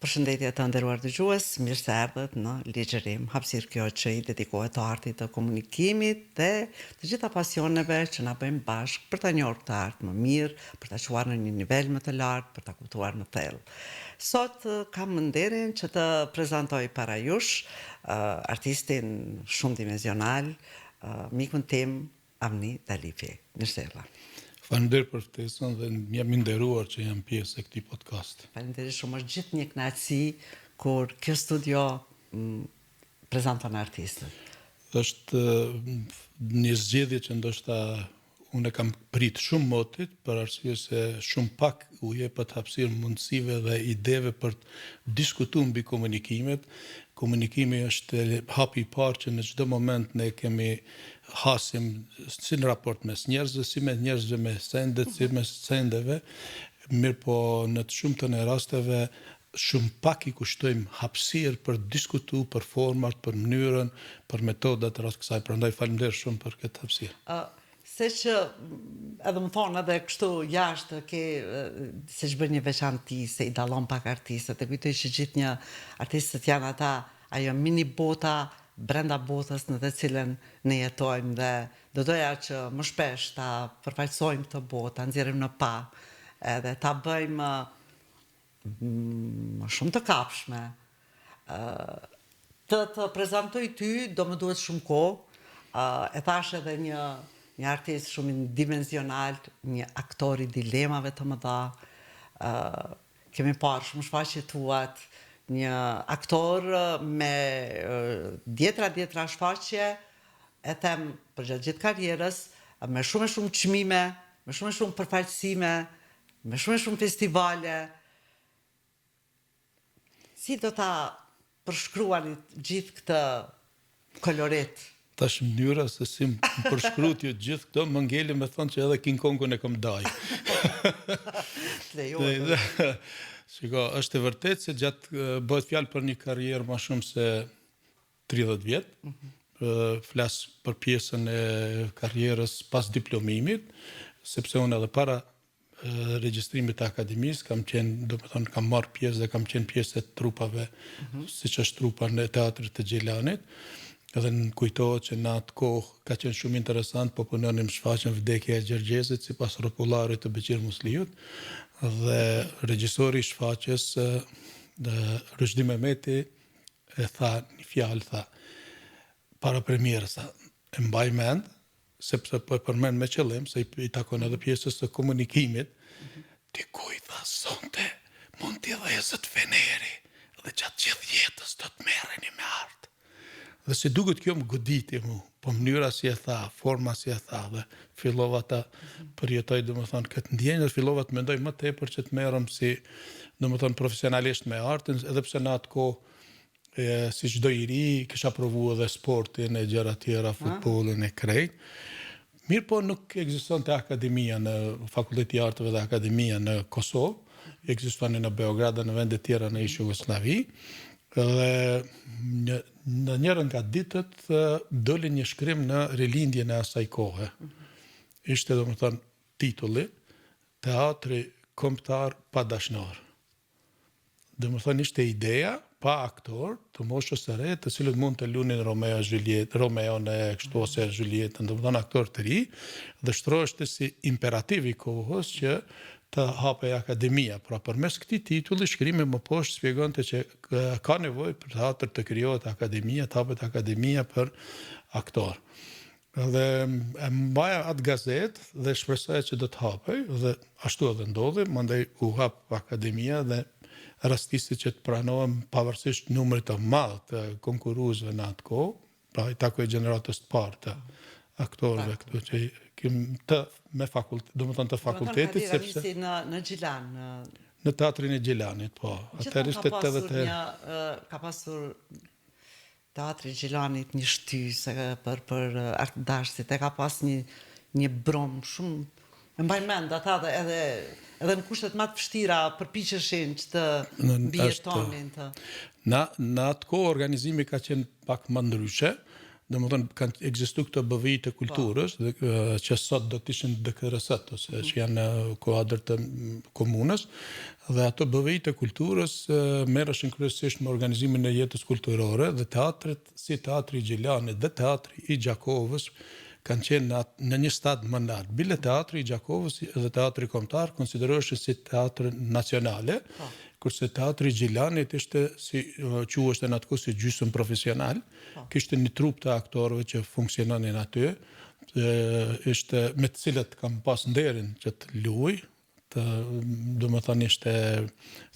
Përshëndetje të nderuar dëgjues, mirë se erdhët në Ligjerim, hapësirë kjo që i dedikohet të artit të komunikimit dhe të gjitha pasioneve që na bëjmë bashkë për ta njohur këtë art më mirë, për ta çuar në një nivel më të lartë, për ta kuptuar më thellë. Sot kam nderin që të prezantoj para jush artistin shumë dimensional, mikun tim Avni Dalifi. Mirësella. Faleminderit për ftesën dhe jam i nderuar që jam pjesë e këtij podcast. Faleminderit shumë, është gjithë një kënaqësi kur kjo studio prezanton artistët. Është një zgjedhje që ndoshta unë kam prit shumë motit, për arsye se shumë pak u jepet hapësirë mundësive dhe ideve për të diskutuar mbi komunikimet. Komunikimi është hapi i parë që në çdo moment ne kemi hasim si në raport mes njerëzve, si me njerëzve me sendet, si me sendeve, mirë po në të shumtën e rasteve shumë pak i kushtojmë hapësirë për diskutu, për format, për mënyrën, për metodat rreth kësaj. Prandaj faleminderit shumë për këtë hapësirë. Se që edhe më thonë edhe kështu jashtë se që bërë një veçanti, se i dallon pak artistët, e kujtoj që gjithë një artistët janë ata, ajo mini bota brenda botës në të cilën ne jetojmë dhe do doja që më shpesh ta përfaqësojmë këtë botë, ta nxjerrim në pa, edhe ta bëjmë më shumë të kapshme. Të prezantoj ty do më duhet shumë kohë, e thash edhe një artist shumë dimensional, një aktor i dilemave të mëdha. Kemi parë shumë shfaqje tuat, një aktor me djetra shfaqje, e them për gjatë gjithë karrierës, me shumë çmime, me shumë përfaqësime, me shumë festivale. Si do ta përshkruani gjithë këtë kolorit? Tash mënyra se si më përshkruat ju gjithë këto, më ngeli me thonë që edhe King Kongun e kam daj. Shiko, është e vërtet se bëhet fjalë për një karrierë më shumë se 30 vjet. Flas për pjesën e karrierës pas diplomimit, sepse unë edhe para regjistrimit të akademisë kam qenë, domethënë kam marrë pjesë dhe kam qenë pjesë e trupave, siç është trupa në teatrit të Gjelanit. Edhe në kujtohet që në atë kohë ka qenë shumë interesant, po punonim shfaqjen Vdekja e Gjergjesit sipas rrotullarit të Beqir Musliut, dhe regjisori i shfaqjes Rushdi Mehmeti e tha një fjalë, tha para premierës, e mbaj mend, sepse po e përmend me qëllim se i takon edhe pjesës së komunikimit, dikuj tha sonte mund t'i dhezët feneri dhe gjatë gjithë jetës do të merreni me art. Dhe si duket kjo më goditi mu, po mënyra si e tha, forma si e tha, dhe fillova ta përjetoj, domethënë, këtë ndjenjë, dhe fillova të mendoj më tepër që të merrem si, domethënë, profesionalisht me artin, edhe pse në atë kohë, si çdo i ri, kisha provu edhe sportin e gjëra tjera, futbollin e krejt. Mirë po nuk ekzistonte akademia në Fakulteti i Arteve dhe akademia në Kosovë, ekzistonte në Beograd dhe në vende tjera në ish Jugosllavi. Dhe në njërën nga ditët doli një shkrim në rilindjen e asaj kohe. Ishte domethënë titulli Teatri Kombëtar pa dashnar. Domethënë ishte ideja pa aktor të moshës së re, të cilët mund të lunin Romeo në kështu ose Julietën, domethënë aktor të ri, dhe shtroheshte si imperativ i kohës që të hapej akademia. Pra përmes këtij titulli, shkrimi më poshtë shpjegonte që ka nevojë për teatr të krijohet akademia, të hapet akademia për aktor. Dhe e mbaja atë gazetë dhe shpresoja që do të hapej, dhe ashtu edhe ndodhi, mandej u hap akademia dhe rastisi që të pranohem pavarësisht numrit të madh të konkurruesve në atë kohë, pra i takoi gjeneratës të parë të aktorëve këtu që me fakultet, domethënë të fakultetit, sepse në Gjilan, në teatrin e Gjilanit, po. Atëherë ishte 80. Ka pasur teatri i Gjilanit një shtysë për artdashtit, e ka pas një brom shumë, e mbaj mend ata edhe në kushtet më të vështira përpiqeshin që të mbijetonin të. Në atë kohë organizimi ka qenë pak më ndryshe, domethënë kanë ekzistuar këto BVI të kulturës që sot do të ishin DKRS-t ose që janë në kuadër të komunës, dhe ato BVI të kulturës merreshin kryesisht me organizimin e jetës kulturore, dhe teatret si Teatri i Gjelanit dhe Teatri i Gjakovës kanë qenë në një stad më lart. Bile Teatri i Gjakovës dhe Teatri Kombëtar konsideroheshin si teatr nacionale, kurse Teatri i Gjelanit ishte quhej në atë kohë si gjysmë profesional, kishte një trup të aktorëve që funksiononin aty, ishte me të cilët kam pas nderin që të luaj, domethënë ishte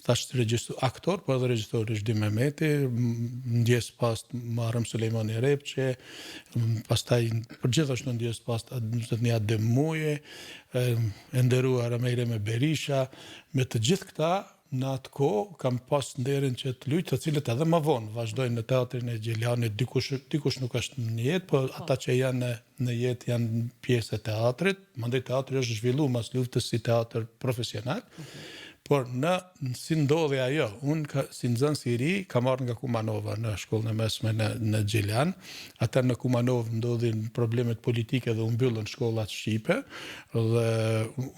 thash aktor, po edhe regjisor është Dy Mehmeti, ndjes pas Muharrem Sulejmani Repçe, pastaj përgjithashtu ndjes pas Zotnia Demuji, e nderuar Mejreme Berisha, me të gjithë këta në atë kohë kam pas nderin që të luaj, të cilët edhe më vonë vazhdojnë në Teatrin e Gjelanit, dikush nuk është në jetë, po ata që janë në jetë janë pjesë e teatrit, mandej teatri është zhvilluar mas luftës si teatr profesional, por si ndodhi ajo, unë si nxënës i ri kam marrë nga Kumanova në shkollën e mesme në Gjelan, ata në Kumanov ndodhin problemet politike dhe u mbyllën shkollat shqipe, dhe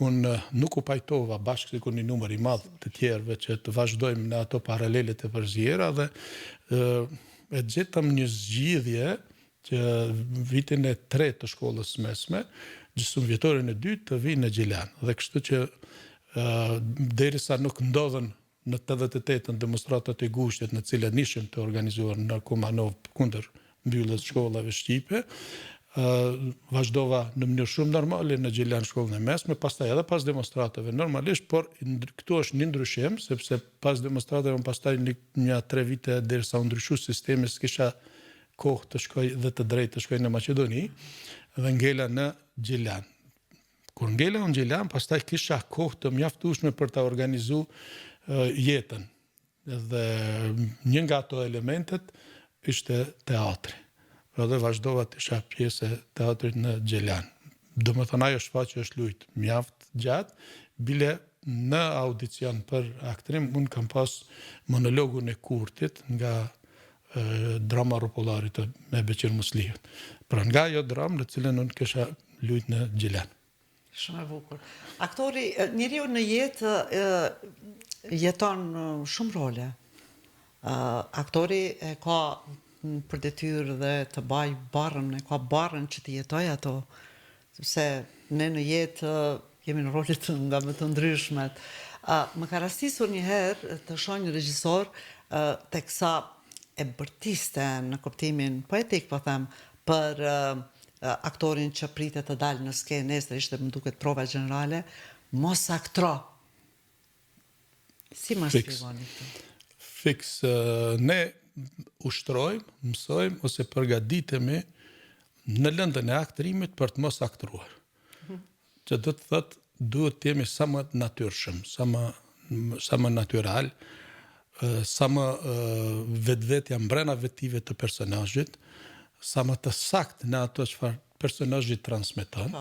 unë nuk u pajtova bashkë si kur një numër i madh të tjerëve që të vazhdojmë në ato paralelet e përzjera, dhe e gjetëm një zgjidhje që vitin e 3 të shkollës mesme, gjysmëvjetorin e 2 të vi në Gjelan, dhe kështu që derisa nuk ndodhen në 88-ën demonstratat e gushtit në cilat ishin të organizuar në Kumanov kundër mbylljes shkollave shqipe, vazhdova në mënyrë shumë normale në Gjelan shkollën e mesme, pastaj edhe pas demonstratave normalisht, por këtu është një ndryshim, sepse pas demonstratave pastaj një 3 vite derisa u ndryshu sistemi, s'kisha kohë të shkoj dhe të drejtë të shkoj në Maqedoni, dhe ngela në Gjelan. Kur ngela unë Gjelan, pastaj kisha kohë të mjaftueshme për të organizu jetën. Dhe një nga ato elementet ishte teatri. Dhe vazhdova të isha pjesë e teatrit në Gjelan. Domethënë ajo shfaqje është luajt mjaft gjatë, bile në audicion për aktrim, unë kam pas monologun e Kurtit nga drama rropollarit me Beqir Musliut. Pra nga ajo dramë në cilën unë kisha luajt në Gjelan. Shumë e bukur. Aktori, njeriu në jetë jeton shumë role. Aktori e ka për detyrë dhe të baj barrën, e ka barrën që të jetoj ato, sepse ne në jetë jemi në rolet nga më të ndryshmet. Më ka rastisur një herë të shoh një regjisor teksa e bërtiste në kuptimin poetik, po them, për aktorin që pritet të dalë në skenë, nesër ishte më duket prova generale, mos aktro. Si më shpjegoni këtë? Fiks, ne ushtrojmë, mësojmë ose përgatitemi në lëndën e aktrimit për të mos aktruar. Që do të thotë, duhet të jemi sa më natyrshëm, sa më natyral, sa më vetvetja mbrenda vetive të personazhit, sa më të sakt në ato çfarë personazhi transmeton,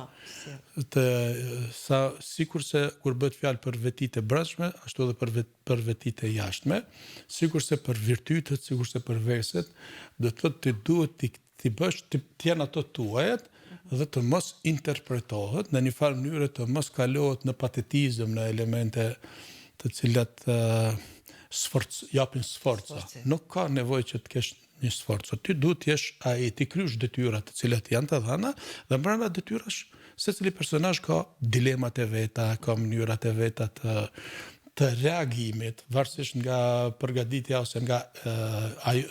sikurse kur bëhet fjalë për vetitë e brendshme, ashtu edhe për vetitë e jashtme, sikurse për virtytet, sikurse për veset, do të thotë ti duhet ti bësh të jenë ato tuajat dhe të mos interpretohet në një farë mënyrë, të mos kalohet në patetizëm, në elemente të cilat japin sforca. Nuk ka nevojë që të kesh një sforcë. Ty duhet të jesh ai, ti krysh detyrat të cilat janë të dhëna, dhe brenda detyrash secili personazh ka dilemat e veta, ka mënyrat e veta të reagimit, varësisht nga përgatitja ose nga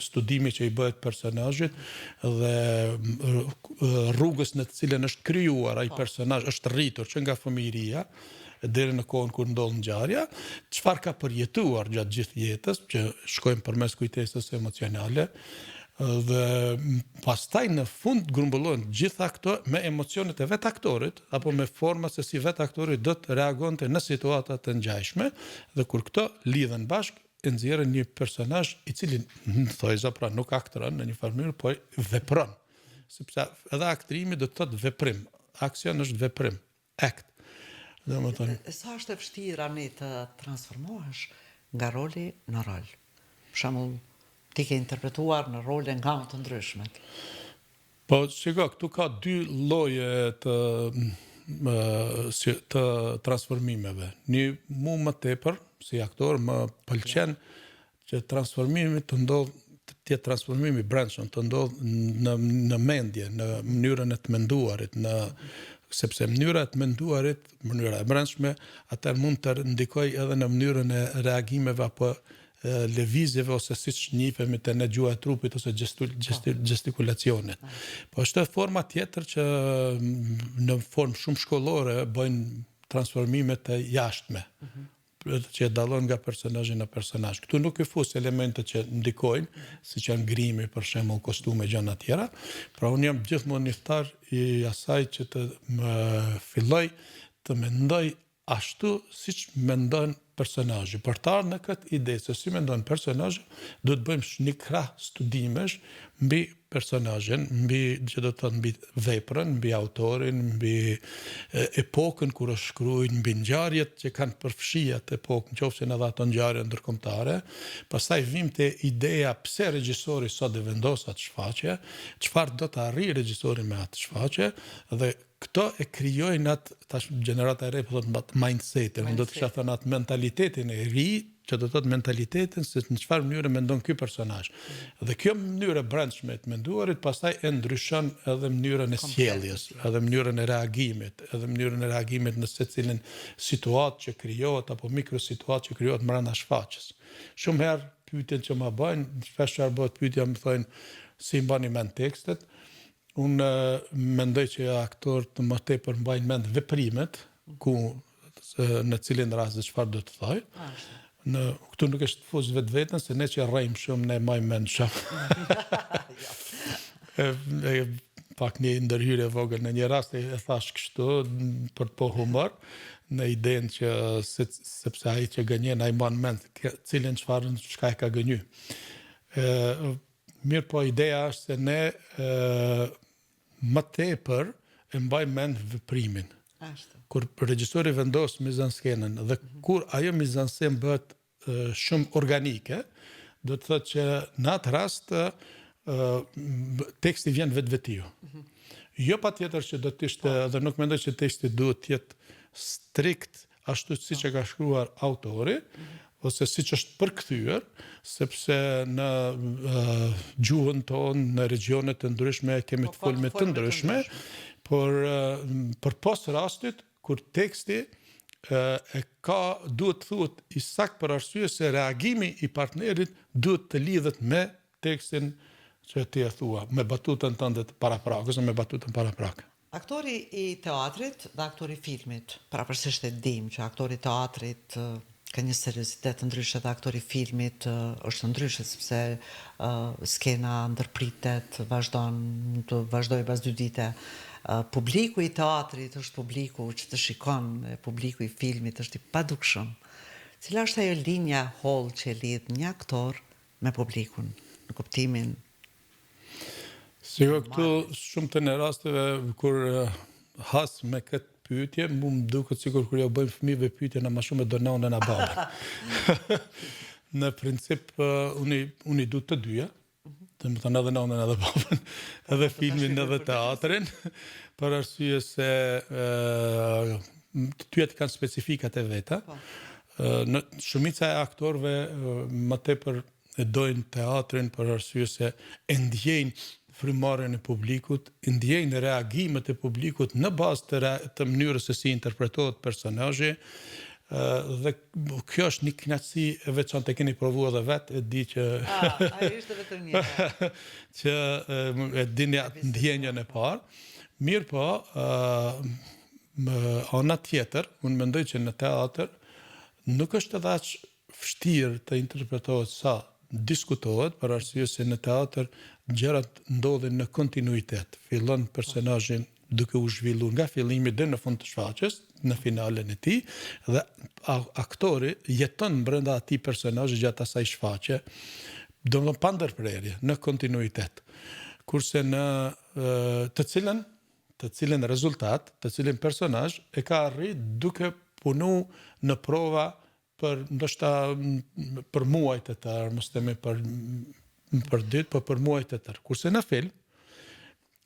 studimi që i bëhet personazhit dhe rrugës në të cilën është krijuar ai personazh, është rritur që nga fëmijëria deri në kohën kur ndodh ngjarja, çfarë ka përjetuar gjatë gjithë jetës, që shkojmë përmes kujtesës emocionale, dhe pastaj në fund grumbullohen gjitha këto me emocionet e vet aktorit, apo me forma se si vet aktori do të reagonte në situata të ngjashme, dhe kur këto lidhen bashkë, e nxjerrin një personazh i cili thojza pra nuk aktron në një farë mënyrë, po vepron. Sepse edhe aktrimi do të thotë veprim. Aksion është veprim. Act. Sa është e vështirë ne të transformohesh nga roli në rol? Për shembull, ti ke interpretuar në role nga më të ndryshmet. Po, shiko, këtu ka dy lloje të transformimeve. Mu më tepër, si aktor, më pëlqen që transformimi të ndodh, tjetë transformimi brendshëm, të ndodh në mendje, në mënyrën e të menduarit, sepse mënyra e të menduarit, mënyra e brendshme, atër mund të ndikoj edhe në mënyrën e reagimeve apo lëvizjeve ose siç njihemi te në gjuha e trupit ose gestikulacionet. Po është forma tjetër që në formë shumë shkollore bëjnë transformime të jashtme. Që e dallon nga personazhi në personazh. Këtu nuk i fus elemente që ndikojnë, siç janë grimi, për shembull, kostume, gjëra të tjera. Pra unë jam gjithmonë njoftar i asaj që të më filloj të mendoj ashtu siç mendon personazhi. Për të ardhur në këtë ide se si mendon personazhi, do të bëjmë një krah studimesh mbi personazhin, që do të thotë mbi veprën, mbi autorin, mbi epokën kur është shkruar, mbi ngjarjet që kanë përfshijë atë epokë, nëse edhe ato ngjarje ndërkombëtare. Pastaj vim te ideja pse regjisori sot e vendos atë shfaqje, çfarë do të arrijë regjisori me atë shfaqje dhe këto e krijojnë atë tash gjenerata e re po thotë mindsetin, do të kisha thënë atë mentalitetin e ri, që do të thotë mentalitetin se në çfarë mënyre mendon ky personazh. Dhe kjo mënyrë brendshme të menduarit pastaj e ndryshon edhe mënyrën e sjelljes, edhe mënyrën e reagimit, edhe mënyrën e reagimit në secilin situatë që krijohet apo mikrosituatë që krijohet brenda shfaqjes. Shumë herë pyetjen që më bëjnë, shpesh bëhet pyetja, më thonë si mbani mend tekstet. Unë mendoj që aktorët më tepër mbajnë mend veprimet, ku në cilin rast dhe çfarë do të thoj. Këtu nuk është fus vetveten, se ne që rrejmë shumë, ne mbajmë mend shumë. Pak një ndërhyrje vogël në një rast e thash kështu për të po humor, në idenë që sepse ai që gënjen ai mban mend cilin çfarë çka e ka gënyer. Mirë, po ideja është se ne më tepër e mbajmë mend veprimin. Kur regjisori vendos mizanskenën dhe kur ajo mizansken bëhet shumë organike, do të thotë që në atë rast teksti vjen vetvetiu. Jo patjetër që do të ishte, dhe nuk mendoj që teksti duhet të jetë strikt ashtu siç e ka shkruar autori, ose siç është përkthyer, sepse në gjuhën tonë, në regjione të ndryshme kemi të folme të ndryshme, por për pos rastit kur teksti duhet thuhet i sakt për arsye se reagimi i partnerit duhet të lidhet me tekstin që ti e thua, me batutën tënde të paraprakës, me batutën paraprakë. Aktori i teatrit dhe aktori i filmit, pavarësisht e dim që aktori i teatrit ka një seriozitet të ndryshe dhe aktori i filmit është ndryshe, sepse skena ndërpritet, vazhdoj pas 2 dite. Publiku i teatrit është publiku që të shikon, publiku i filmit është i padukshëm. Cila është ajo linja holl që lidh një aktor me publikun, në kuptimin? Sigurisht këtu shumë të në rasteve kur has me këtë pyetje, mu më duket sikur kur jo bëjmë fëmijëve pyetje na më shumë do nënën a babën. Në princip unë i du të dyja, të më thënë edhe nënën edhe babën, edhe filmin edhe teatrin, për arsye se të dyja kanë specifikat e veta. Në shumica e aktorëve më tepër e dojnë teatrin për arsye se e ndjejnë frymarrjen e publikut, ndjejnë reagimet e publikut në bazë të mënyrës se si interpretohet personazhi, dhe kjo është një kënaqësi e veçantë, e keni provuar edhe vetë, e di që ai ishte vetëm një. që e dini atë ndjenjën e parë. Mirë po, ana tjetër, unë mendoj që në teatr nuk është edhe aq vështirë të interpretohet sa diskutohet, për arsye se në teatr gjërat ndodhin në kontinuitet. Fillon personazhin duke u zhvilluar nga fillimi deri në fund të shfaqjes, në finalen e tij, dhe aktori jeton brenda atij personazhi gjatë asaj shfaqje, domethënë pa ndërprerje, në kontinuitet. Kurse në të cilën rezultat, të cilin personazh e ka arrit duke punu në prova për ndoshta për muaj të tërë, mos themi për ditë, por për muaj të tërë. Kurse në film,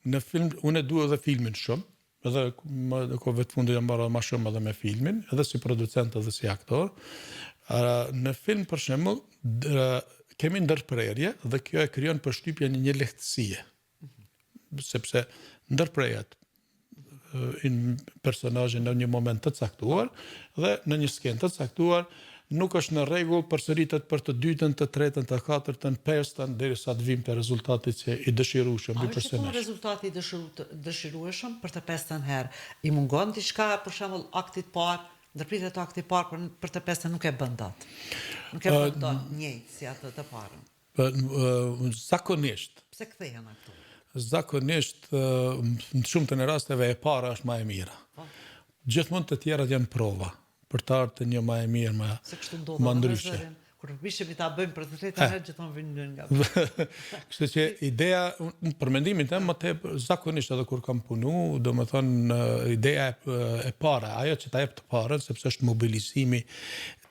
në film, unë e dua edhe filmin shumë, edhe në kohëve të fundit jam marrë më shumë edhe me filmin, edhe si producent edhe si aktor. Në film, për shembull, kemi ndërprerje dhe kjo e krijon përshtypjen një lehtësie. Sepse ndërprehet personazhin në një moment të caktuar dhe në një skenë të caktuar nuk është në rregull, përsëritet për të dytën, të tretën, të katërtën, pestën derisa të vim te rezultati që i dëshirueshëm i personazhit. A është rezultati i dëshirueshëm për të pestën herë? I mungon diçka, për shembull, akti të parë, ndërpritja e aktit të parë për të pestën nuk e bën dot. Nuk e bën dot njëjtë si atë të parën. Zakonisht. Pse kthehen ato? Zakonisht, në shumtën e rasteve e para është më e mira. Gjithmonë të tjerat janë prova për të ardhur të një më e mirë, më ndryshe. Kur bishim ta bëjmë për të tretë herë gjithmonë vjen nga. Kështu që ideja, për mendimin tim, më tepër zakonisht edhe kur kam punu, domethënë ideja e para, ajo që ta jep të parën, sepse është mobilizimi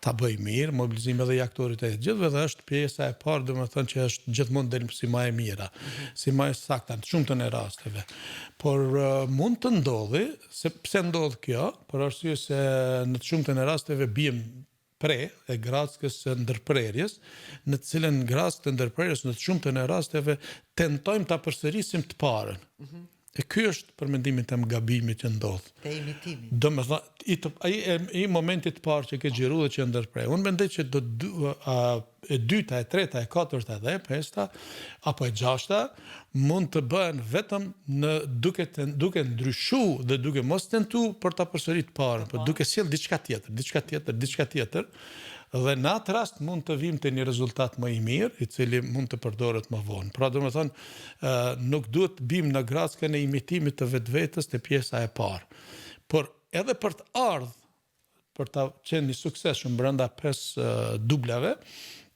ta bëj mirë, mobilizimi edhe i aktorit e gjithëve dhe është pjesa e parë, domethënë që është gjithmonë del si më e mira, si më e sakta në shumtën e rasteve. Por mund të ndodhi, pse ndodh kjo, për arsye se në të shumtën e rasteve biem pre e grackës së ndërprerjes, në të cilën grackë të ndërprerjes në të shumtën e rasteve tentojmë ta përsërisim të parën. E ky është për mendimin tim gabimi që ndodh. Te imitimi. Domethënë ai momenti të parë që ke xhiru dhe që ndërprer. Unë mendoj që e dyta, e treta, e katërta dhe e pesta apo e gjashta mund të bëhen vetëm duke ndryshuar dhe duke mos tentuar për ta përsëritur parën, por duke sjell diçka tjetër. Dhe në atë rast mund të vim të një rezultat më i mirë, i cili mund të përdoret më vonë. Pra domethënë, nuk duhet të bim në grackën e imitimit të vetvetes të pjesa e parë. Por edhe për të ardhur, për ta qenë një suksesshëm brenda 5 dublave,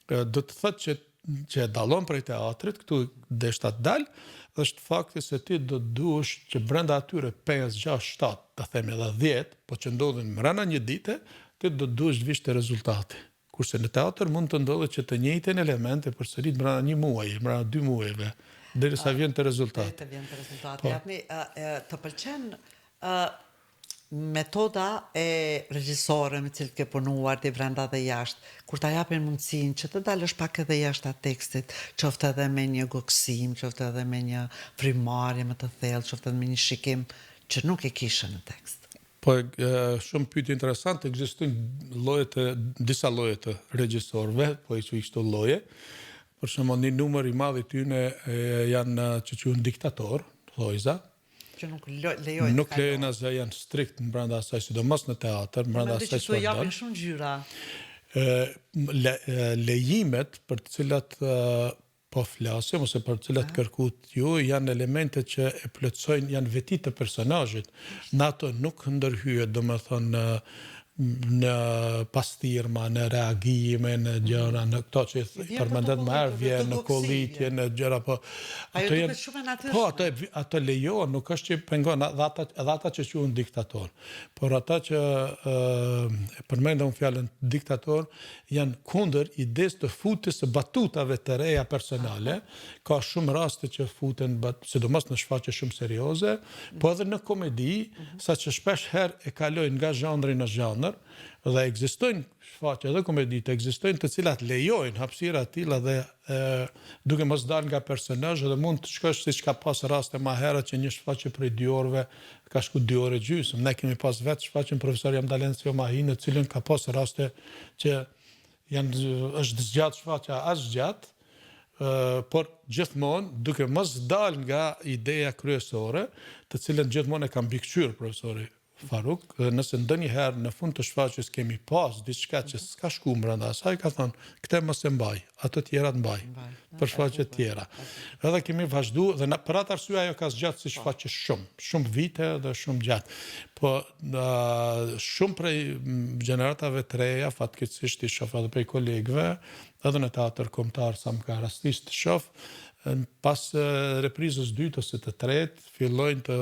do të thotë që e dallon prej teatrit, këtu deshta të dal, është fakti se ti do duhesh që brenda atyre 5, 6, 7, të them edhe 10, po që ndodhin brenda një dite, ti do duhesh të vish te rezultati. Kurse në teatr mund të ndodhet që të njëjtën element e përsërit brenda një muaji, brenda 2 muajve, derisa vjen te rezultati. Të pëlqen metoda e regjisorëve me cilët ke punuar ti brenda dhe jashtë, kur ta japin mundësinë që të dalësh pak edhe jashtë atë tekstit, qoftë edhe me një goksim, qoftë edhe me një frymëmarrje më të thellë, qoftë edhe me një shikim që nuk e kishe në tekst. Po shumë pyetje interesante, ekzistojnë disa lloje të regjisorëve, po i kështu lloje. Për shembull, një numër i madh i tyre janë që quhen diktator, thojza, që nuk lejojnë. Nuk lejojnë asgjë, janë strikt brenda asaj, sidomos në teatr, brenda asaj që japin shumë gjyra. Lejimet për të cilat po flasim ose për të cilat kërkuat ju janë elemente që e plotësojnë, janë veti të personazhit. Në ato nuk ndërhyet, domethënë në pastirma, në reagime, në gjëra, në këto që përmendet më herë, vjen në kollitje, në gjëra, po ato janë shumë natyrshme. Po ato lejohen, nuk është që pengon edhe ata që quhen diktator. Por ata që përmendën fjalën diktator janë kundër idesë të futjes së batutave të reja personale. Ka shumë raste që futen sidomos në shfaqje shumë serioze, po edhe në komedi, saqë shpesh herë e kalojnë nga zhanri në zhanr, dhe ekzistojnë shfaqje edhe komeditë, ekzistojnë të cilat lejojnë hapësira të tilla dhe duke mos dalë nga personazhi dhe mund të shkosh siç ka pas raste më herët që një shfaqje prej 2 orëve ka shku 2 orë gjysmë. Ne kemi pas vetë shfaqjen profesor Jamdalencio Mahi, në cilën ka pas raste që është zgjatë shfaqja as gjatë, por gjithmonë duke mos dalë nga ideja kryesore, të cilën gjithmonë e ka mbikëqyrë profesori Faruk, nëse ndonjëherë në fund të shfaqjes kemi pas diçka që s'ka shku brenda asaj, ka thonë, këtë mos e mbaj, ato tjera të mbaj, për shfaqje tjera. Edhe kemi vazhdu, dhe për atë arsye ajo ka zgjatë si shfaqje shumë vite dhe shumë gjatë. Po shumë prej gjeneratave të reja, fatkeqësisht i shoh edhe prej kolegëve, edhe në teatr kombëtar sa më ka rastisht të shoh, Pas reprizës dytë ose të tretë, fillojnë të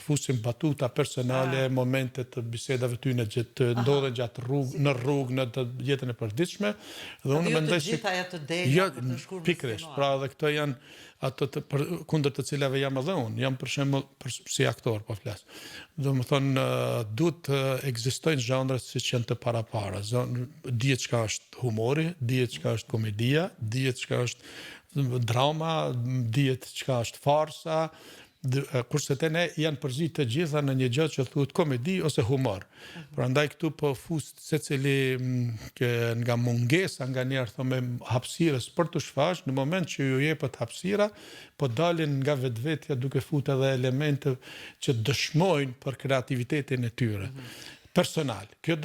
fusin batuta personale, momente të bisedave tyne që të ndodhen gjatë në rrugë, në të jetën e përditshme. Dhe unë mendoj se të dela për të shkuar pikërisht, pra dhe këto janë ato kundër të cilave jam edhe unë. Jam për shembull si aktor, po flas. Domethënë duhet të ekzistojnë zhanret siç janë të parapara. Dihet çka është humori, dihet çka është komedia, dihet çka është drama, dihet çka është farsa, kurse te ne janë përzit të gjitha në një gjë që thuhet komedi ose humor. Prandaj këtu po fus secili nga mungesa nganjëherë thonë hapësirës për të shfaq, në moment që ju jepet hapësira, po dalin nga vetvetja duke futur edhe elemente që dëshmojnë për kreativitetin e tyre. Personal. Kjo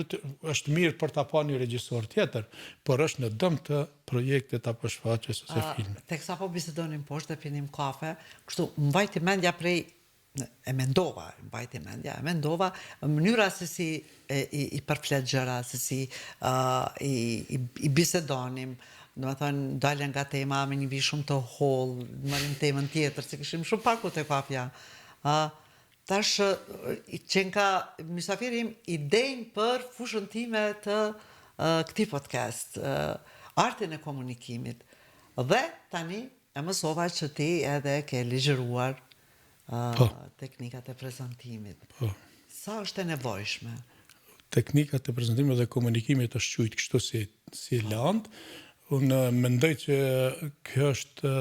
është mirë për ta pa një regjisor tjetër, por është në dëm të projektit apo shfaqjes ose filmit. Teksa po bisedonim poshtë dhe pinim kafe, kështu mbajti mendja prej mendova mënyra se si i përflet gjëra, se si i bisedonim, do të thënë dalën nga tema me një vizë shumë të hollë, marrim temën tjetër, se kishim shumë paku te kafja. Tash që nga mysafirim idejnë për fushën time të këtij podcast, artin e komunikimit. Dhe tani e mësova që ti edhe ke ligjëruar teknikat e prezantimit. Sa është e nevojshme? Teknikat e prezantimit dhe komunikimit është quajtur kështu si land. Unë mendoj që kjo është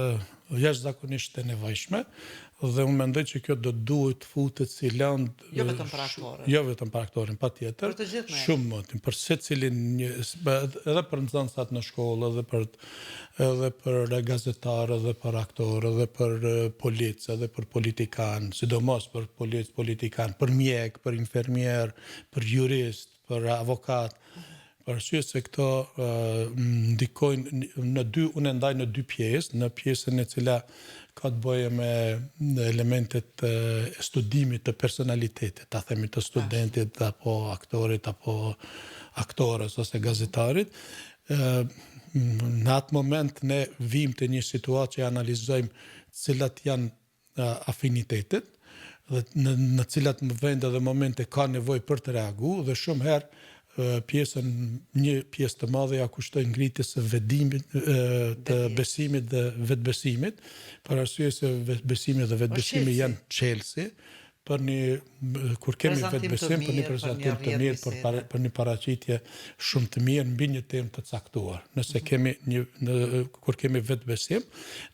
jashtëzakonisht e nevojshme. Dhe unë mendoj që kjo do duhet futet si land jo vetëm për aktorin. Jo vetëm për aktorin, patjetër. Për të gjithë ne. Shumë motim, për secilin edhe për nxënësat në shkollë, edhe për gazetarë, edhe për aktorë, edhe për policë, edhe për politikanë, sidomos për politikanë, për mjek, për infermier, për jurist, për avokat. Për arsye se këto ndikojnë unë ndaj në dy pjesë, në pjesën e cila ka të bëjë me elementet e studimit të personalitetit, ta themi të studentit, apo aktorit, apo aktorës ose gazetarit. Në atë moment ne vim të një situatë që analizojmë cilat janë afinitetet, dhe në cilat vende dhe momente ka nevojë për të reaguar, dhe shumë herë një pjesë të madhe ja kushtoj ngritjes së vetëdimit, të besimit dhe vetbesimit, për arsye se vetbesimi dhe vetbesimi janë çelësi për kur kemi vetbesim, për një prezantim të mirë, për një paraqitje shumë të mirë mbi një temë të caktuar. Nëse kur kemi vetbesim,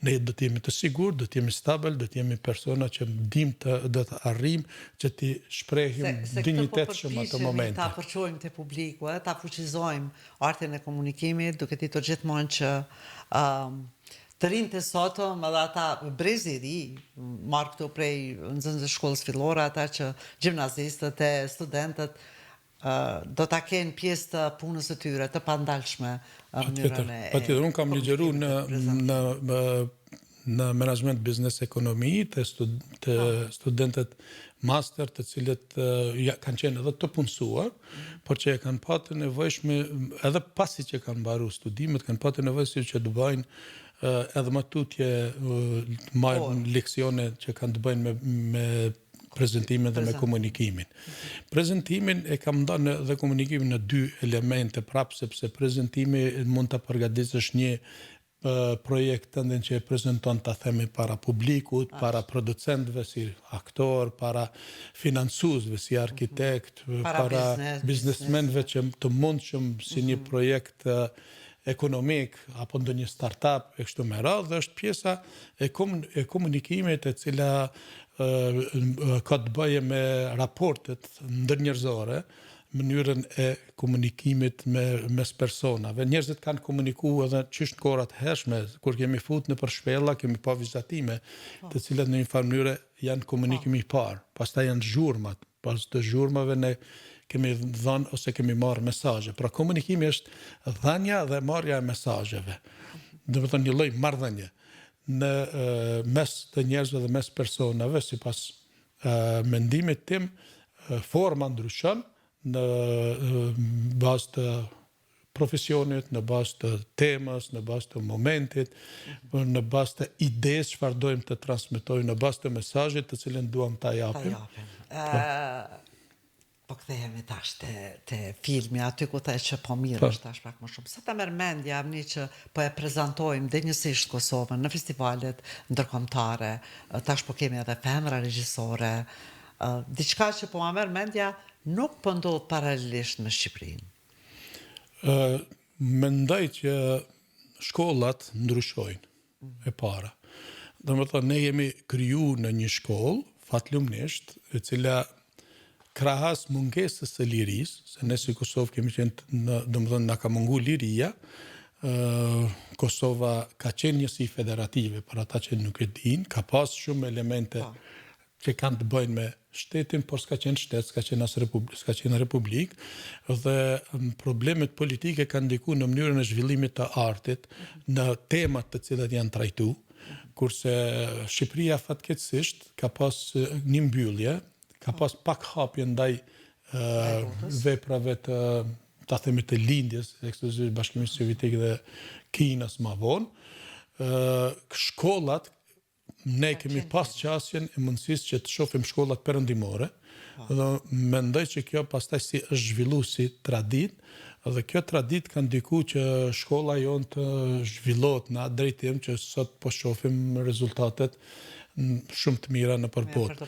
ne do të jemi të sigurt, do të jemi stabil, do të jemi persona që do të arrijmë që të shprehim dinjitetshëm ato momente. Ta përçojmë te publiku, ta fuqizojmë artin e komunikimit, duke ditur gjithmonë që të rinë të sotëm edhe ata brezi i ri, marrë këtu prej nxënësve shkollës fillore, ata që gjimnazistët e studentët do ta kenë pjesë të punës së tyre, të pandalshme mënyrën e. Patjetër, unë kam ligjëruar në menaxhment biznes ekonomi të studentët master, të cilët kanë qenë edhe të punësuar, por që e kanë patë nevojshme, edhe pasi që kanë mbaruar studimet, kanë patë nevojshme që të bëjnë edhe më tutje marrin leksione që kanë të bëjnë me prezantimin dhe me komunikimin. Prezantimin e kam ndarë dhe komunikimin në dy elemente prapë, sepse prezantimi mund ta përgatitësh një projekt tëndin që e prezenton ta themi para publikut, para producentëve si aktor, para financuesve si arkitekt, para biznesmenëve që të mundshëm si një projekt ekonomik apo ndonjë startup e kështu me radhë, dhe është pjesa e komunikimit e cila ka të bëjë me raportet ndërnjerëzore, mënyrën e komunikimit mes personave. Njerëzit kanë komunikuar edhe çish në kohrat hershme, kur kemi fut në për shpella, kemi pa vizatime, të cilat në një farë mënyrë janë komunikimi i parë. Pastaj janë zhurmat, pas të zhurmave ne kemi dhënë ose kemi marrë mesazhe. Pra komunikimi është dhënia dhe marrja e mesazheve. Do të thonë një lloj marrëdhënie në mes të njerëzve dhe mes personave, sipas mendimit tim, forma ndryshon në bazë të profesionit, në bazë të temës, në bazë të momentit, në bazë të idesë çfarë dojmë të transmetojmë, në bazë të mesazhit të cilën duam ta japim. Po kthehemi tash te filmi, aty ku the që po mirë është tash pak më shumë. Sa ta merr mendja një që po e prezantojmë denjësisht Kosovën në festivalet ndërkombëtare, tash po kemi edhe femra regjisore, diçka që po ma merr mendja nuk po ndodh paralelisht në Shqipërinë. Mendoj që shkollat ndryshojnë e para. Domethënë ne jemi kriju në një shkollë, fatlumisht, e cila krahas mungesës së lirisë, se ne si Kosovë kemi qenë, domethënë na ka mungu liria, Kosova ka qenë njësi federative, për ata që nuk e din, ka pas shumë elemente që kanë të bëjnë me shtetin, por s'ka qenë shtet, s'ka qenë republik, dhe problemet politike kanë ndiku në mënyrën e zhvillimit të artit, në temat të cilat janë trajtu, kurse Shqipëria fatkeqësisht ka pas një mbyllje, ka pas pak hapje ndaj veprave të themi të lindjes, ekskluzivisht Bashkimit Sovjetik dhe Kinës më vonë. Shkollat, ne kemi pas qasjen e mundësisë që të shohim shkollat perëndimore, dhe mendoj që kjo pastaj si është zhvillu si tradit, dhe kjo tradit ka ndiku që shkolla jonë të zhvillohet në atë drejtim që sot po shohim rezultatet shumë të mira në përbot.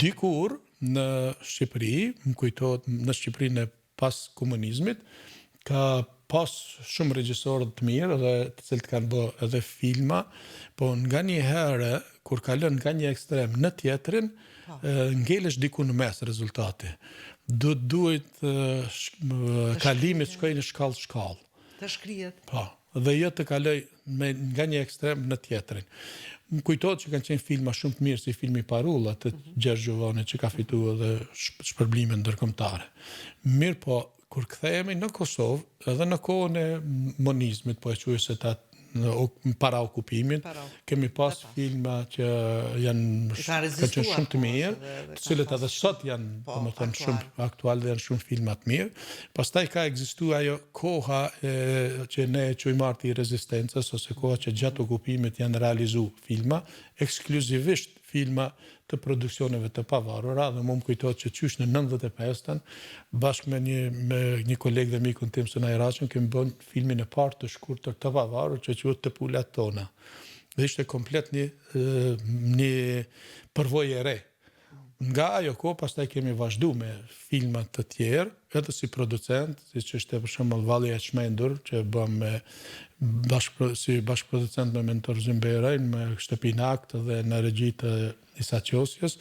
Dikur në Shqipëri, më kujtohet në Shqipërinë e pas komunizmit, ka pas shumë regjisorë të mirë dhe të cilët kanë bërë edhe filma, po nga një herë, kur kalon nga një ekstrem në tjetrin, ngelesh diku në mes rezultati. Duhet kalimit shkoj në shkallë. Të shkrihet. Po, dhe jo të kaloj nga një ekstrem në tjetrin. Më kujtohet që kanë qenë filma shumë të mirë si filmi Parulla të Gjergj Gjovani që ka fituar edhe shpërblime ndërkombëtare. Mirë po, kur kthehemi në Kosovë, edhe në kohën e monizmit, po e quaj se para okupimin, kemi pas filma që kanë qenë shumë të mirë, të cilët edhe sot janë, domethënë, shumë aktual dhe janë shumë filma të mirë. Pastaj ka ekzistuar ajo koha që ne e quajmë arti i rezistencës, ose koha që gjatë okupimit janë realizu filma, ekskluzivisht filma të produksioneve të pavarura, dhe më kujtohet që qysh në 95-ën, bashkë me një kolegë dhe mikun tim Sunaj Raqën, kemi bën filmin e parë të shkurtër të pavarur që quhet Të pulat tona. Dhe ishte komplet një përvojë e re. Nga ajo kohë pastaj kemi vazhdu me filmat të tjerë, edhe si producent, siç është për shembull Valli i Çmendur, që bëm si bashkëproducent me Mentor Zymberaj, me Shtëpinë Akt dhe në regji të Isa Qosjes,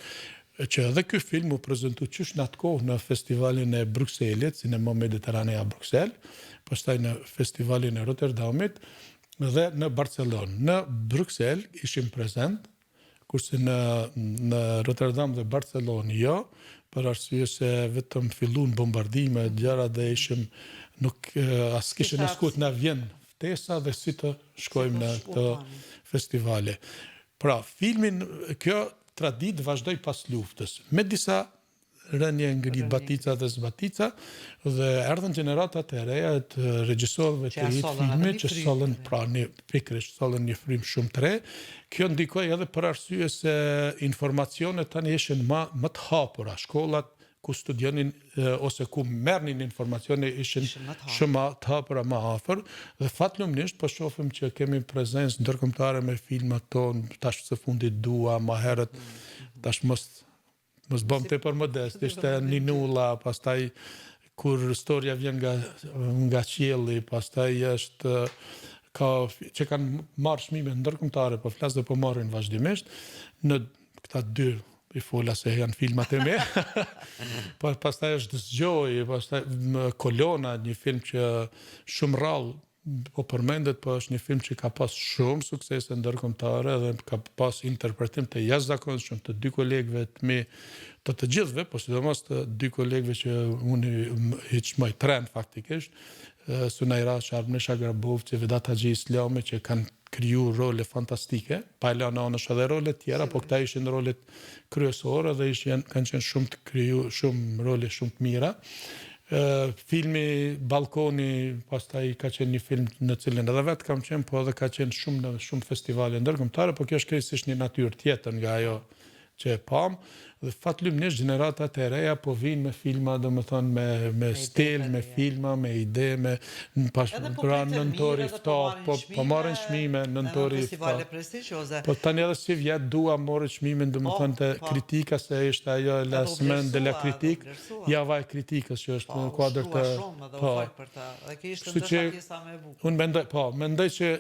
që edhe ky film u prezantu qysh në atë kohë në festivalin e Brukselit, Cinema Mediteranea Bruxelles, pastaj në festivalin e Rotterdamit dhe në Barcelonë. Në Bruxelles ishim prezent, kurse në Rotterdam dhe Barcelonë jo, për arsye se vetëm fillun bombardime, gjëra dhe ishim as kishin skut na vjen ftesa dhe si të shkojmë në të festivale. Pra, filmin, kjo tradit vazhdoi pas luftës, me disa rënje ngrit batica dhe zbatica, dhe erdhën gjeneratat e reja të regjisorëve të ri të filmit që sollën sollën një frymë shumë të re. Kjo ndikoi edhe për arsye se informacionet tani ishin më të hapura, shkollat ku studionin ose ku merrnin informacione ishin shumë të hapura më afër, dhe fatlumisht po shohim që kemi prezencë ndërkombëtare me filmat tonë, tash së fundit Dua, më herët, tash mos bëm tepër modest, ishte Ninulla, pastaj kur historia vjen nga qielli, pastaj është që kanë marrë çmime ndërkombëtare, po flas dhe po marrin vazhdimisht në këta dy i fola se janë filmat e me. Pastaj është Zgjoj, pastaj Kolona, një film që shumë rrallë po përmendet, po është një film që ka pas shumë suksese ndërkombëtare dhe ka pas interpretim të jashtëzakonshëm të dy kolegëve të mi, të gjithëve, po sidomos të dy kolegëve që unë i çmoj tren faktikisht, Sunaj Raqa, Armnesha Grabovci, Vedat Haxhi Islami, që kanë kriju role fantastike, pa e lënë anësh edhe role tjera, po këta ishin rolet kryesore dhe kanë qenë shumë të kriju, shumë role shumë të mira. filmi Balkoni, pastaj ka qenë një film në cilin edhe vetë kam qenë, po edhe ka qenë shumë në shumë festivale ndërkombëtare, po kjo është krejtësisht një natyrë tjetër nga ajo që e pam, dhe fatlymnisht gjeneratat e reja po vinë me filma, domethënë me stil, me filma, me ide, me pra nëntori ftohtë, po marrin çmime nëntori festivale prestigjioze. Po tani edhe si vjet dua morë çmimin domethënë te kritika se ishte ajo la semaine de la critique, java e kritikës që është në kuadër të unë mendoj që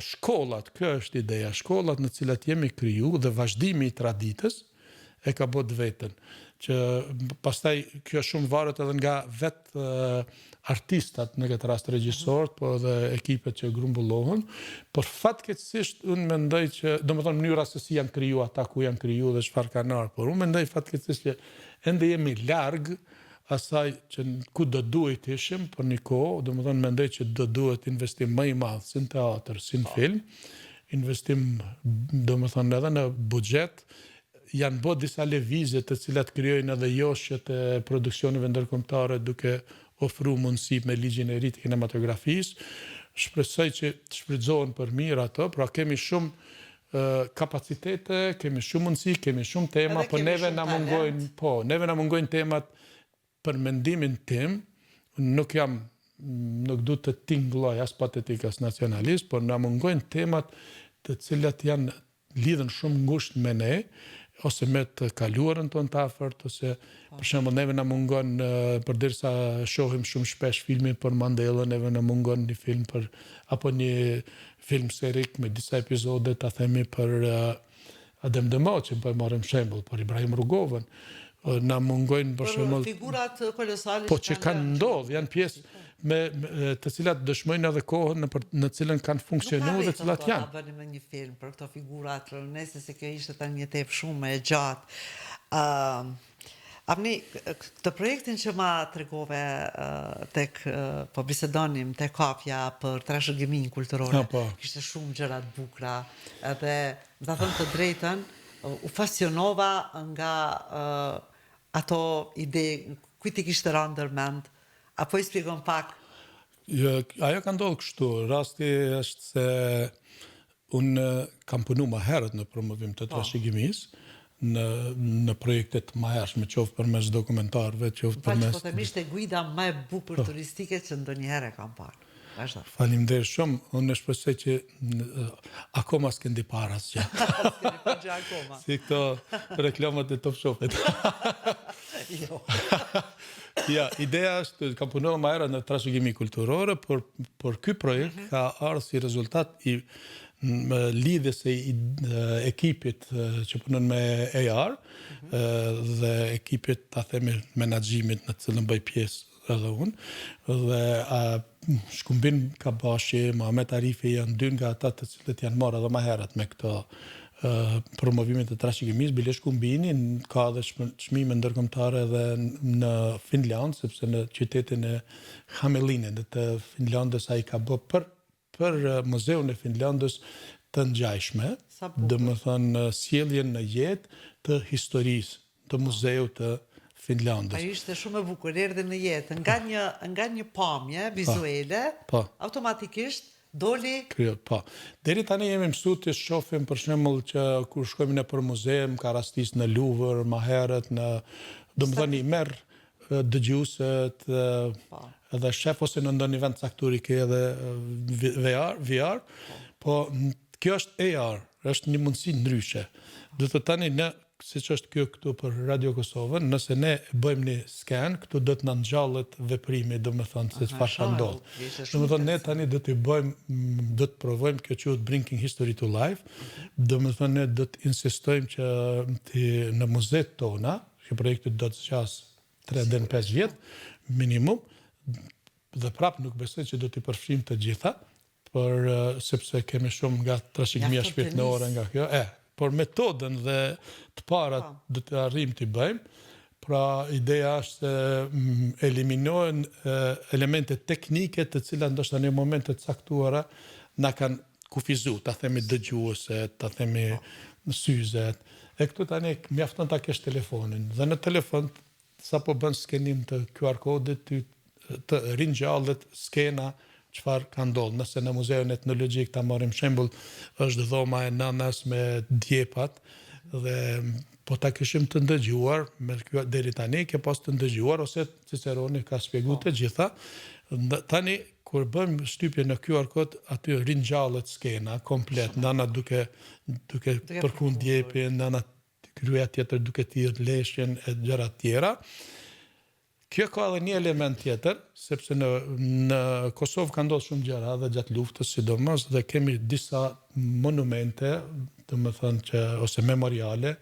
shkollat, kjo është ideja, shkollat në cilat jemi kriju dhe vazhdimi i traditës e ka bot vetën, që pastaj kjo shumë varet edhe nga vetë artistat, në këtë rast regjisorët, po edhe ekipet që grumbullohen, por fatkeqësisht unë mendoj që, domethënë mënyra se si janë kriju ata, ku janë kriju dhe çfarë kanë ardhur, por unë mendoj fatkeqësisht që ende jemi larg asaj që ku do duhet ishim për një kohë, domethënë mendoj që do duhet investim më i madh si në teatr, si në film, investim domethënë edhe në buxhet, janë bërë disa lëvizje të cilat krijojnë edhe joshjet e produksioneve ndërkombëtare duke ofruar mundësi me ligjin e ri të kinematografisë. Shpresoj që të shfrytëzohen për mirë ato, pra kemi shumë kapacitete, kemi shumë mundësi, kemi shumë tema, po neve na mungojnë temat. Për mendimin tim, nuk du të tingëlloj as patetik as nacionalist, por na mungojnë temat të cilat janë lidhen shumë ngushtë me ne, ose me të kaluarën tonë të afërt, ose për shembull neve na mungon përderisa shohim shumë shpesh filmin për Mandelën, neve na mungon një film apo një film serik me disa episode, ta themi për Adem Demoçin, po marrim shembull, për Ibrahim Rugovën. Na mungojnë për shembull figurat kolosale po që kanë ndodhur, janë pjesë me të cilat dëshmojnë edhe kohën në cilën kanë funksionuar dhe cilat janë. Nuk bëni me një film për këto figurat, nëse se kjo ishte tani një tepë shumë e gjatë. Avni, këtë projektin që ma tregove tek po bisedonim tek Kafja për trashëgimin kulturore, kishte shumë gjëra të bukura, edhe më ta them të drejtën, u fascinova nga ato ide, kujt i kishte rënë ndërmend, apo i shpjegon pak? Ajo ka ndodhur kështu, rasti është se unë kam punu më herët në promovim të trashëgimisë, në projektet më hershme, qoftë përmes dokumentarëve, qoftë përmes... Po themi ishte guida më e bukur turistike që ndonjëherë kam parë. Faleminderit shumë, unë shpresoj që akoma s'kendi para asgjë. S'keni pa gjë akoma. Si këto reklamat e Top Shopit. Jo. Ja, ideja është, kam punuar më herët në trashëgimi kulturore, por ky projekt ka ardhur si rezultat i lidhjes së ekipit që punon me AR dhe ekipit, ta themi, menaxhimit në cilën bëj pjesë edhe unë, dhe Shkumbin Kabashi, Mohamet Arifi janë dy nga ata të cilët janë marrë edhe më herët me këto promovimet të trashëgimisë. Bile Shkumbini ka edhe çmime ndërkombëtare edhe në Finland, sepse në qytetin e Hamelinit të Finlandës ai ka bë për muzeun e Finlandës të ngjashme, domethënë sjelljen në jetë të historisë të muzeut të Finlandës. Ai ishte shumë e bukur, erdhi në jetë, nga një pamje vizuele, automatikisht doli... Po. Deri tani jemi mësuar të shohim për shembull që kur shkojmë në për muzeum, ka rastis në Louvre, më herët domethënë i merr dëgjuesit edhe shef ose në ndonjë vend caktuar edhe VR, po kjo është AR, është një mundësi ndryshe. Do të tani siç është kjo këtu për Radio Kosovën, nëse ne bëjmë një scan, këtu do të na ngjallet veprimi, domethënë se çfarë ka ndodhur. Domethënë ne tani do të provojmë kjo quhet Bringing History to Life. Domethënë ne do të insistojmë që në muzeet tona, që projekti do të zgjasë 3 deri në 5 vjet minimum, dhe prapë nuk besoj që do t'i përfshijmë të gjitha, sepse kemi shumë nga trashëgimia shpirtërore nga kjo. Por metodën dhe të parat do të arrijmë t'i bëjmë. Pra, ideja është se eliminohen elemente teknike të cilat ndoshta në momente të caktuara na kanë kufizuar, ta themi dëgjueset, ta themi syzet. E këtu tani mjafton ta kesh telefonin. Dhe në telefon sa po bën skenim të QR kodit, të ringjallet skena çfarë ka ndodhur. Nëse në Muzeun Etnologjik, ta marrim shembull, është dhoma e nënës me djepat dhe po ta kishim të ndëgjuar, deri tani ke pas të ndëgjuar, ose Ciceroni ka shpjeguar të gjitha. Tani, kur bëjmë shtypje në QR kod, aty ringjallet skena komplet, nëna duke përkund djepin, nëna kryja tjetër duke thirrë leshjen e gjëra tjera. Kjo ka edhe një element tjetër, sepse në Kosovë ka ndodhur shumë gjëra dhe gjatë luftës sidomos, dhe kemi disa monumente, ose memoriale,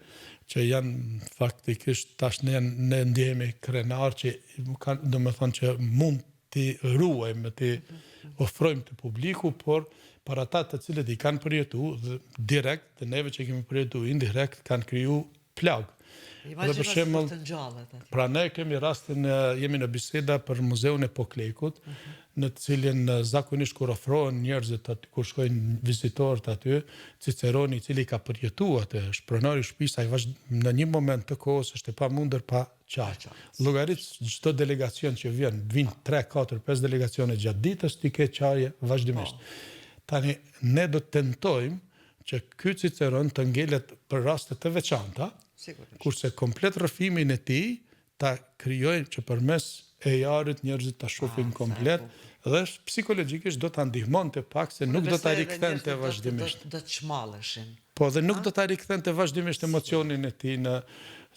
që janë faktikisht tash ne ndjehemi krenar që që mund t'i ruajmë, t'i ofrojmë të publiku, por për ata të cilët i kanë përjetu direkt, dhe neve që kemi përjetu indirekt, kanë kriju plagë. Dhe për shembull, pra ne kemi rastin, jemi në biseda për Muzeun e Poklekut, në të cilin zakonisht kur ofrohen njerëzit aty, kur shkojnë vizitorët aty, Ciceroni, i cili ka përjetuar atë, është pronari i shtëpisë, ai në një moment të kohës është e pamundur pa çaj. Llogarit çdo delegacion që vin 3, 4, 5 delegacione gjatë ditës, ti ke çaje vazhdimisht. Tani ne do të tentojmë që ky Ciceron të ngelet për raste të veçanta, kurse komplet rrëfimin e tij ta krijojnë që përmes AI-rit njerëzit ta shohin komplet, dhe psikologjikisht do ta ndihmonte pak se nuk do ta rikthente vazhdimisht. Do të çmalleshin. Po, dhe nuk do ta rikthente vazhdimisht emocionin e tij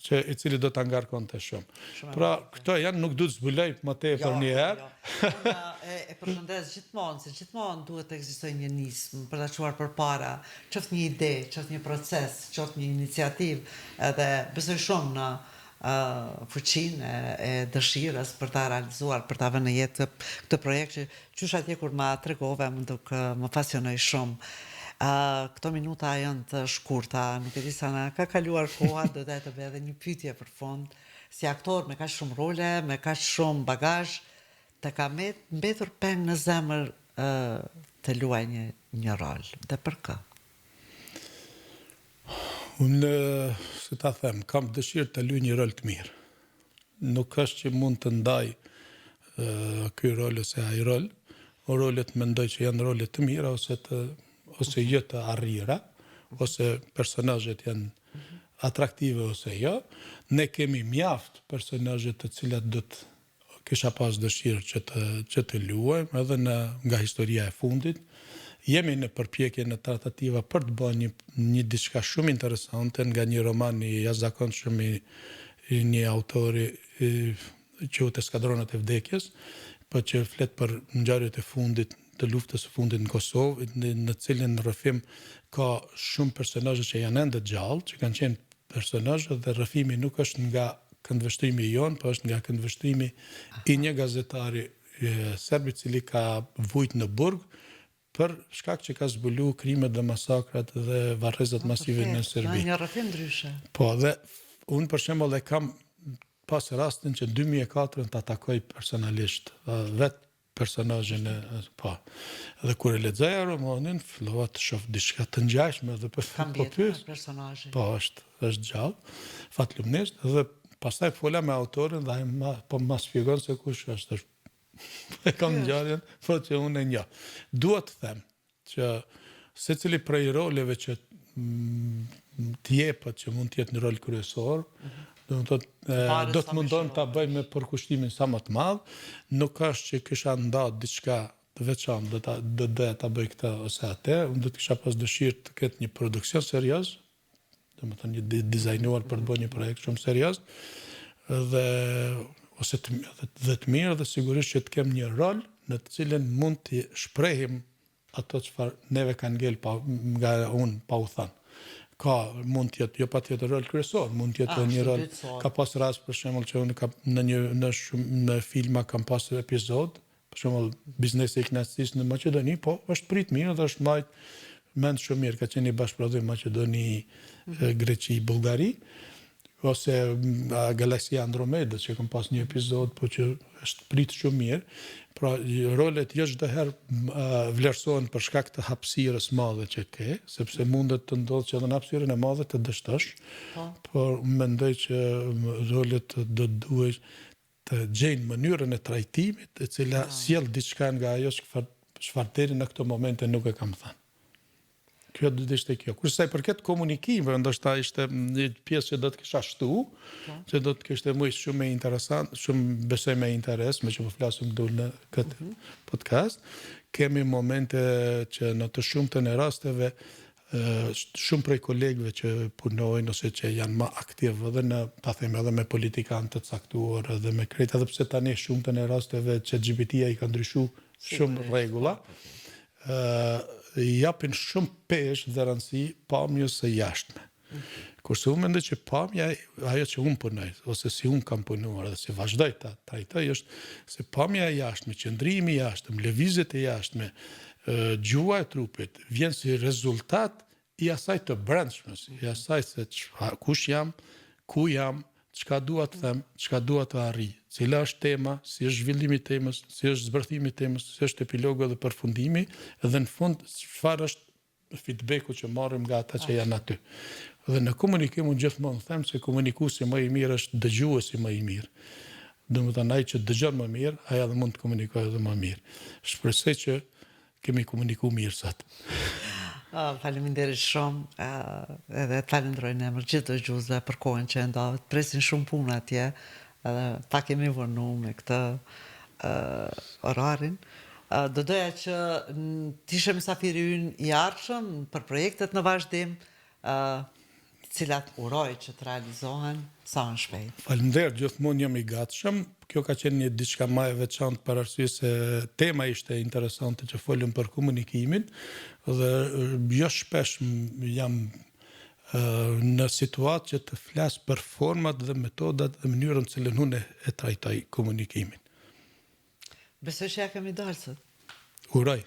i cili do ta ngarkonte shumë. Pra, këto janë, nuk duhet zbuloj më tepër një herë. E përshëndes gjithmonë, se gjithmonë duhet të ekzistojë një nismë për ta çuar përpara, qoftë një ide, qoftë një proces, qoftë një iniciativë, edhe besoj shumë në fuqinë e dëshirës për ta realizuar, për ta vënë në jetë këtë projekt që qysh atje kur ma tregove më pasionoi shumë. Këto minuta janë të shkurta, nuk e di sa na ka kaluar koha, do të bëj edhe një pyetje për fond. Si aktor me kaq shumë role, me kaq shumë bagazh, të ka mbetur peng në zemër të luaj një rol, dhe për kë? Unë, si ta them, kam dëshirë të luaj një rol të mirë. Nuk është që mund të ndaj ky rol ose ai rol, o rolet mendoj që janë role të mira ose jo të arrira, ose personazhet janë atraktive ose jo. Ne kemi mjaft personazhe të cilat do të kisha pas dëshirë që të luajmë, edhe nga historia e fundit. Jemi në përpjekje në tratativa për të bërë një diçka shumë interesante nga një roman i jashtëzakonshëm i një autori quhet Eskadronat e vdekjes, po që flet për ngjarjet e fundit të luftës së fundit në Kosovë, në cilin rrëfim ka shumë personazhe që janë ende gjallë, që kanë qenë personazhe, dhe rrëfimi nuk është nga këndvështrimi jon, po është nga këndvështrimi i një gazetari serb i cili ka vujt në burg për shkak që ka zbulu krimet dhe masakrat dhe varrezat masive në Serbi. Një rrëfim ndryshe. Po, dhe unë për shembull e kam pas rastin që 2004 ta takoj personalisht, vetë personazhin po. Dhe kur e lexoja romanin, fillova të shoh diçka të ngjashme dhe po pyet personazhi. Po, është gjallë, fatlumisht, dhe pastaj fola me autorin dhe ai po më shpjegon se kush është. E kam ngjarjen, po që unë e njoh. Dua të them që secili prej roleve që të jepet që mund të jetë në rol kryesor, do të mundon ta bëj me përkushtimin sa më të madh, nuk është që kisha nda diçka të veçantë, do ta bëj këtë ose atë, unë do të kisha pas dëshirë të ketë një produksion serioz, domethënë një dizajnuar për të bërë një projekt shumë serioz, dhe ose të mirë, dhe sigurisht që të kem një rol në të cilin mund të shprehim ato çfarë neve kanë ngel nga unë pa u thënë. Mund të jetë jo patjetër rol kryesor, mund të jetë një rol. Ka pas rast për shembull që unë në filma kam pas epizod, për shembull Biznesi i Knatësisë në Maqedoni, po është prit mirë dhe është mbajt mend shumë mirë, ka qenë i bashkëprodhim Maqedoni, Greqi, Bullgari. ose Galaksia Andromedës, që kam pas një epizod, po që është pritë shumë mirë. Pra, rolet jo çdo herë vlerësohen për shkak të hapësirës madhe që ke, sepse mundet të ndodhë që edhe në hapësirën e madhe të dështosh, por mendoj që rolet do duhet të gjejnë mënyrën e trajtimit, e cila sjell diçka nga ajo çfarë deri në këto momente nuk e kam thënë. Kjo do të ishte kjo. Kurse sa i përket komunikimeve, ndoshta ishte një pjesë që do të kisha shtu, që do të kishte më shumë interesant, shumë besoj me interes, me që po flasim dul në këtë podcast. Kemi momente që në të shumtën e rasteve shumë prej kolegëve që punojnë ose që janë më aktiv edhe në, ta them, edhe me politikanë të caktuar, edhe me krejt, edhe pse tani shumtën e rasteve që LGBT-ja i ka ndryshu shumë rregulla, japin shumë peshë dhe rëndësi pamjes së jashtme. Kurse unë mendoj që pamja, ajo që unë punoj, ose si unë kam punuar dhe si vazhdoj ta trajtoj, është se pamja e jashtme, qëndrimi i jashtëm, lëvizjet e jashtme, gjuha e trupit, vjen si rezultat i asaj të brendshmës, i asaj se kush jam, ku jam, çka dua të them, çka dua të arrij, cila është tema, si është zhvillimi i temës, si është zbërthimi i temës, si është epilogu dhe përfundimi, edhe në fund çfarë është feedbacku që marrim nga ata që janë aty. Dhe në komunikim unë gjithmonë them se komunikuesi më i mirë është dëgjuesi më i mirë. Domethënë ai që dëgjon më mirë, ai edhe mund të komunikojë edhe më mirë. Shpresoj që kemi komunikuar mirë sot. Faleminderit shumë, edhe të falenderoj në emër gjithë dëgjuesve për kohën që ndavët. Presin shumë punë atje, edhe ta kemi vënu me këtë orarin. Do doja që t'ishe mysafiri ynë i ardhshëm për projektet në vazhdim, cilat uroj që të realizohen sa më shpejt. Faleminderit, gjithmonë jam i gatshëm. Kjo ka qenë një diçka më e veçantë për arsye se tema ishte interesante që folëm për komunikimin dhe jo shpesh jam në situatë që të flas për format dhe metodat dhe mënyrën se unë e trajtoj komunikimin. Besoj që ja kemi dalë sot. Uroj.